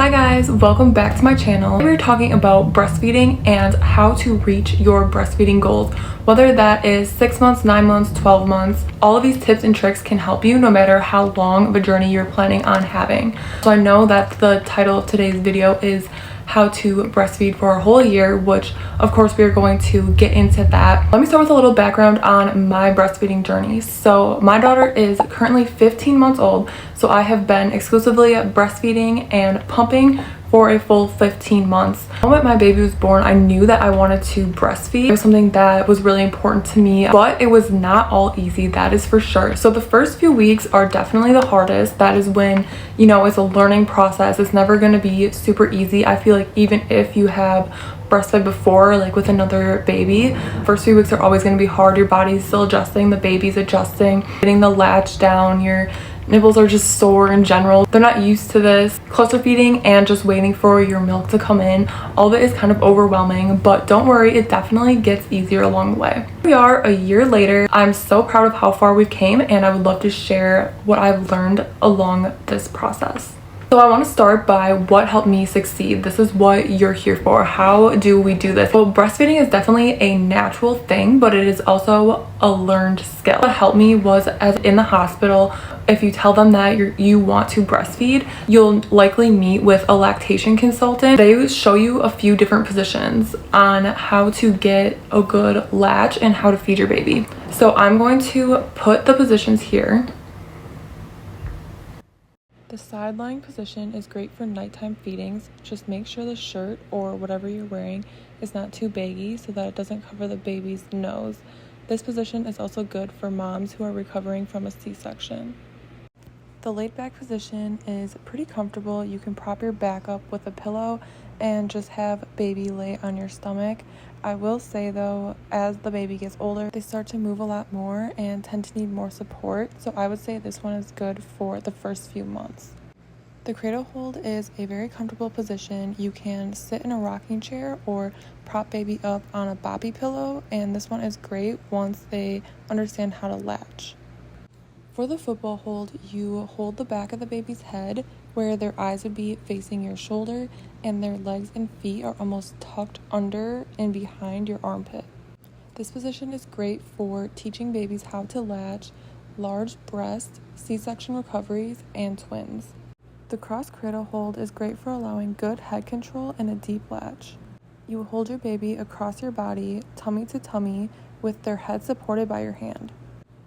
Hi guys, welcome back to my channel. We're talking about breastfeeding and how to reach your breastfeeding goals, whether that is 6 months, 9 months, 12 months. All of these tips and tricks can help you no matter how long of a journey you're planning on having. So I know that the title of today's video is how to breastfeed for a whole year, which of course we are going to get into that. Let me start with a little background on my breastfeeding journey. So my daughter is currently 15 months old, so I have been exclusively breastfeeding and pumping for a full 15 months. The moment my baby was born, I knew that I wanted to breastfeed. It was something that was really important to me, but it was not all easy, that is for sure. So the first few weeks are definitely the hardest. That is when, you know, it's a learning process. It's never going to be super easy. I feel like even if you have breastfed before, like with another baby, first few weeks are always going to be hard. Your body's still adjusting, the baby's adjusting, getting the latch down, your nipples are just sore in general. They're not used to this. Cluster feeding and just waiting for your milk to come in, all of it is kind of overwhelming, but don't worry, it definitely gets easier along the way. Here we are a year later. I'm so proud of how far we've came, and I would love to share what I've learned along this process. So I want to start by what helped me succeed. This is what you're here for. How do we do this? Well, breastfeeding is definitely a natural thing, but it is also a learned skill. What helped me was, as in the hospital, if you tell them that you want to breastfeed, you'll likely meet with a lactation consultant. They show you a few different positions on how to get a good latch and how to feed your baby. So I'm going to put the positions here. The side lying position is great for nighttime feedings. Just make sure the shirt or whatever you're wearing is not too baggy so that it doesn't cover the baby's nose. This position is also good for moms who are recovering from a C-section. The laid back position is pretty comfortable. You can prop your back up with a pillow and just have baby lay on your stomach. I will say though, as the baby gets older, they start to move a lot more and tend to need more support. So I would say this one is good for the first few months. The cradle hold is a very comfortable position. You can sit in a rocking chair or prop baby up on a bobby pillow, and this one is great once they understand how to latch. For the football hold, you hold the back of the baby's head where their eyes would be facing your shoulder and their legs and feet are almost tucked under and behind your armpit. This position is great for teaching babies how to latch, large breast, C-section recoveries, and twins. The cross cradle hold is great for allowing good head control and a deep latch. You will hold your baby across your body, tummy to tummy, with their head supported by your hand.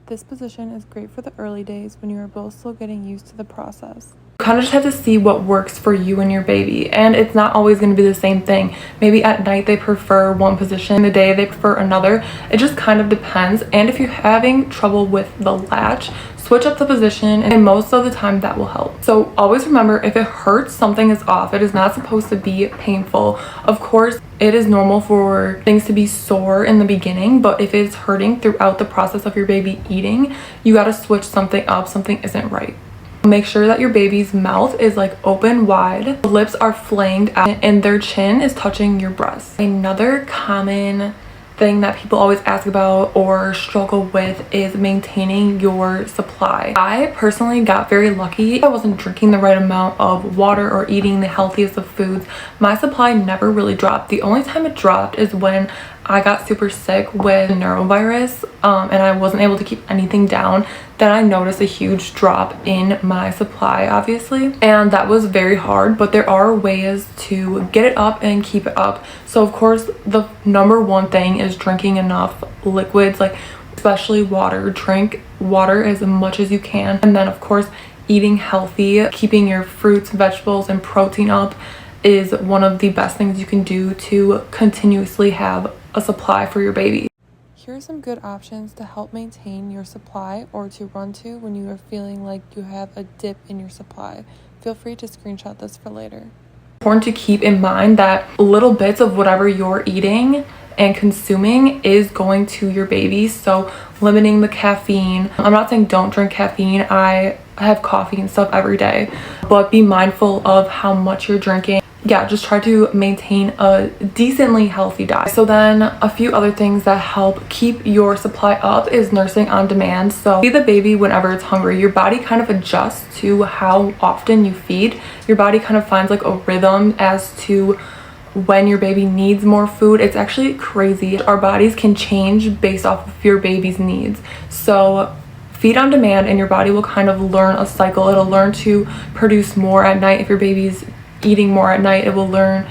This position is great for the early days when you are both still getting used to the process. You kind of just have to see what works for you and your baby, and it's not always going to be the same thing. Maybe at night they prefer one position, in the day they prefer another. It just kind of depends, and if you're having trouble with the latch, switch up the position, and most of the time that will help. So always remember, if it hurts, something is off. It is not supposed to be painful. Of course, it is normal for things to be sore in the beginning, but if it's hurting throughout the process of your baby eating, you got to switch something up. Something isn't right. Make sure that your baby's mouth is like open wide, the lips are flanged out, and their chin is touching your breast. Another common thing that people always ask about or struggle with is maintaining your supply. I personally got very lucky. I wasn't drinking the right amount of water or eating the healthiest of foods. My supply never really dropped. The only time it dropped is when I got super sick with neurovirus and I wasn't able to keep anything down. Then I noticed a huge drop in my supply, obviously, and that was very hard, but there are ways to get it up and keep it up. So of course, the number one thing is drinking enough liquids, like especially water. Drink water as much as you can, and then of course eating healthy, keeping your fruits, vegetables, and protein up is one of the best things you can do to continuously have a supply for your baby. Here are some good options to help maintain your supply or to run to when you are feeling like you have a dip in your supply. Feel free to screenshot this for later. It's important to keep in mind that little bits of whatever you're eating and consuming is going to your baby, so limiting the caffeine. I'm not saying don't drink caffeine. I have coffee and stuff every day, but be mindful of how much you're drinking. yeah, just try to maintain a decently healthy diet. So then a few other things that help keep your supply up is nursing on demand. So feed the baby whenever it's hungry. Your body kind of adjusts to how often you feed. Your body kind of finds like a rhythm as to when your baby needs more food. It's actually crazy. Our bodies can change based off of your baby's needs. So feed on demand and your body will kind of learn a cycle. It'll learn to produce more at night. If your baby's eating more at night, it will learn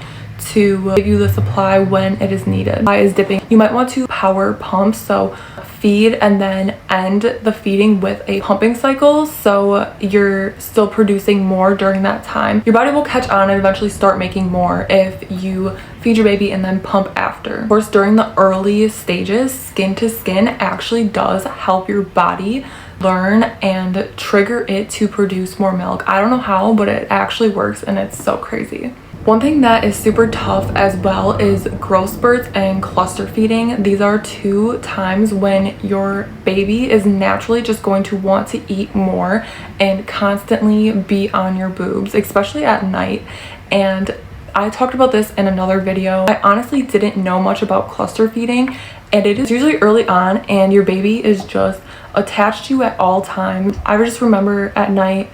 to give you the supply when it is needed. Supply is dipping. You might want to power pump, so feed and then end the feeding with a pumping cycle, so you're still producing more during that time. Your body will catch on and eventually start making more if you feed your baby and then pump after. Of course, during the early stages, skin to skin actually does help your body learn and trigger it to produce more milk. I don't know how, but it actually works and it's so crazy. One thing that is super tough as well is growth spurts and cluster feeding. These are 2 times when your baby is naturally just going to want to eat more and constantly be on your boobs, especially at night. And I talked about this in another video. I honestly didn't know much about cluster feeding, and it is usually early on and your baby is just attached to you at all times. I just remember at night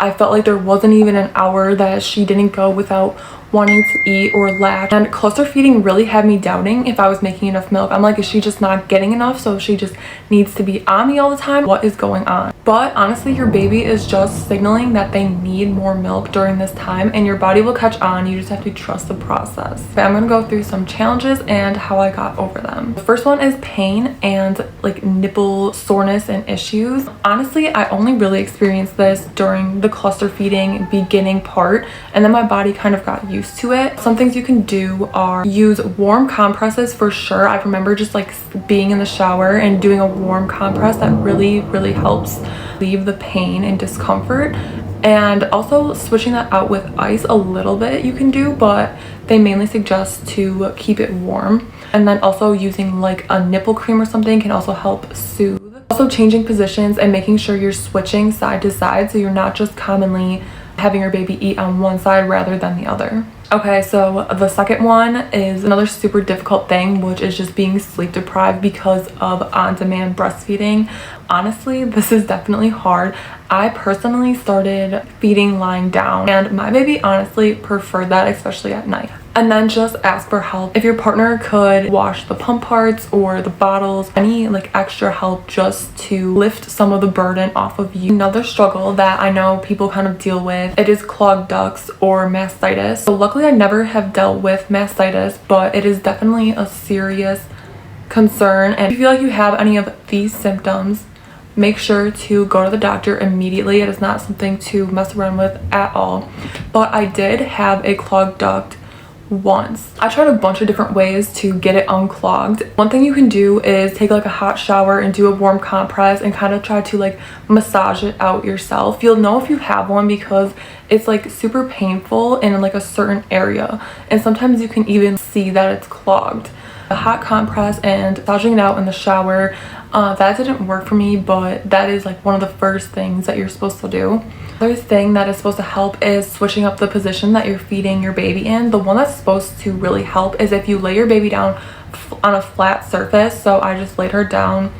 I felt like there wasn't even an hour that she didn't go without wanting to eat or latch, and cluster feeding really had me doubting if I was making enough milk. I'm like, is she just not getting enough, so she just needs to be on me all the time? What is going on? But honestly, your baby is just signaling that they need more milk during this time, and your body will catch on. You just have to trust the process. Okay, I'm gonna go through some challenges and how I got over them. The first one is pain and like nipple soreness and issues. Honestly, I only really experienced this during the cluster feeding beginning part, and then my body kind of got used to it. Some things you can do are use warm compresses for sure. I remember just like being in the shower and doing a warm compress. That really helps relieve the pain and discomfort. And also switching that out with ice a little bit you can do, but they mainly suggest to keep it warm. And then also using like a nipple cream or something can also help soothe. Also changing positions and making sure you're switching side to side, so you're not just commonly having your baby eat on one side rather than the other. Okay, so the second one is another super difficult thing, which is just being sleep deprived because of on-demand breastfeeding. Honestly, this is definitely hard. I personally started feeding lying down, and my baby honestly preferred that, especially at night. And then just ask for help. If your partner could wash the pump parts or the bottles, any like extra help just to lift some of the burden off of you. Another struggle that I know people kind of deal with, it is clogged ducts or mastitis. So luckily I never have dealt with mastitis, but it is definitely a serious concern. And if you feel like you have any of these symptoms, make sure to go to the doctor immediately. It is not something to mess around with at all. But I did have a clogged duct once. I tried a bunch of different ways to get it unclogged. One thing you can do is take like a hot shower and do a warm compress and kind of try to like massage it out yourself. You'll know if you have one because it's like super painful in like a certain area, and sometimes you can even see that it's clogged. A hot compress and massaging it out in the shower, that didn't work for me, but that is like one of the first things that you're supposed to do. Another thing that is supposed to help is switching up the position that you're feeding your baby in. The one that's supposed to really help is if you lay your baby down on a flat surface. So I just laid her down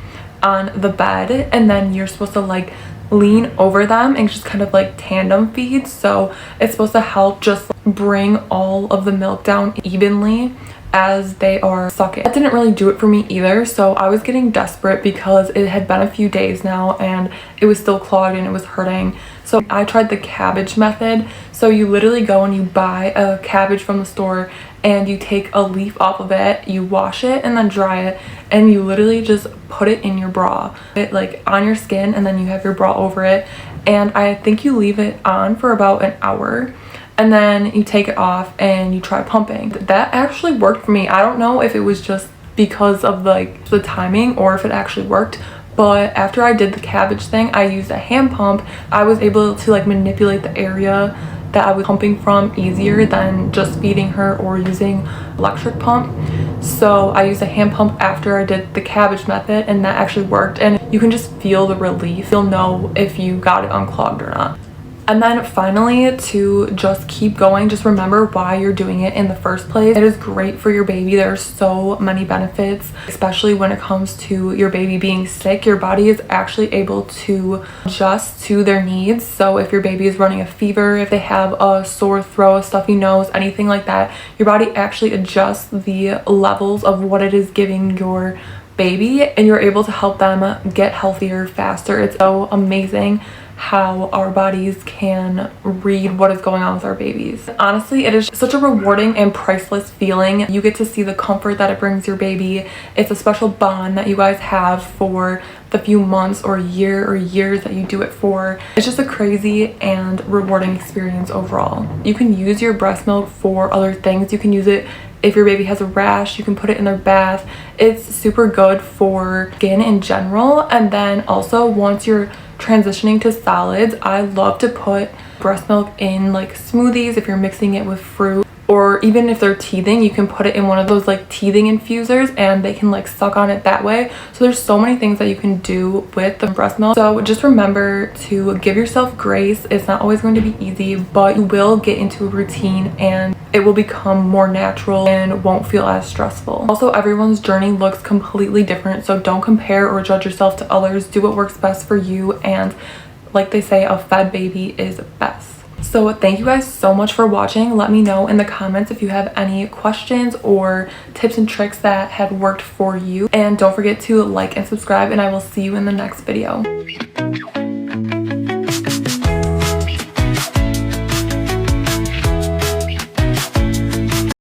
on the bed, and then you're supposed to like lean over them and just kind of like tandem feed. So it's supposed to help just bring all of the milk down evenly as they are sucking. That didn't really do it for me either, so I was getting desperate because it had been a few days now and it was still clogged and it was hurting. So I tried the cabbage method. So you literally go and you buy a cabbage from the store and you take a leaf off of it, you wash it and then dry it, and you literally just put it in your bra, it like on your skin, and then you have your bra over it, and I think you leave it on for about an hour. And then you take it off and you try pumping. That actually worked for me. I don't know if it was just because of like the timing or if it actually worked, but after I did the cabbage thing, I used a hand pump. I was able to like manipulate the area that I was pumping from easier than just feeding her or using electric pump. So I used a hand pump after I did the cabbage method, and that actually worked, and you can just feel the relief. You'll know if you got it unclogged or not. And then finally, to just keep going, just remember why you're doing it in the first place. It is great for your baby. There are so many benefits, especially when it comes to your baby being sick. Your body is actually able to adjust to their needs. So if your baby is running a fever, if they have a sore throat, a stuffy nose, anything like that, your body actually adjusts the levels of what it is giving your baby, and you're able to help them get healthier faster. It's so amazing how our bodies can read what is going on with our babies. Honestly, it is such a rewarding and priceless feeling. You get to see the comfort that it brings your baby. It's a special bond that you guys have for the few months or year or years that you do it for. It's just a crazy and rewarding experience overall. You can use your breast milk for other things. You can use it if your baby has a rash, you can put it in their bath. It's super good for skin in general. And then also, once you're transitioning to solids, I love to put breast milk in like smoothies if you're mixing it with fruit, or even if they're teething, you can put it in one of those like teething infusers and they can like suck on it that way. So there's so many things that you can do with the breast milk. So just remember to give yourself grace. It's not always going to be easy, but you will get into a routine and it will become more natural and won't feel as stressful. Also, everyone's journey looks completely different, so don't compare or judge yourself to others. Do what works best for you, and like they say, a fed baby is best. So thank you guys so much for watching. Let me know in the comments if you have any questions or tips and tricks that had worked for you, and don't forget to like and subscribe, and I will see you in the next video.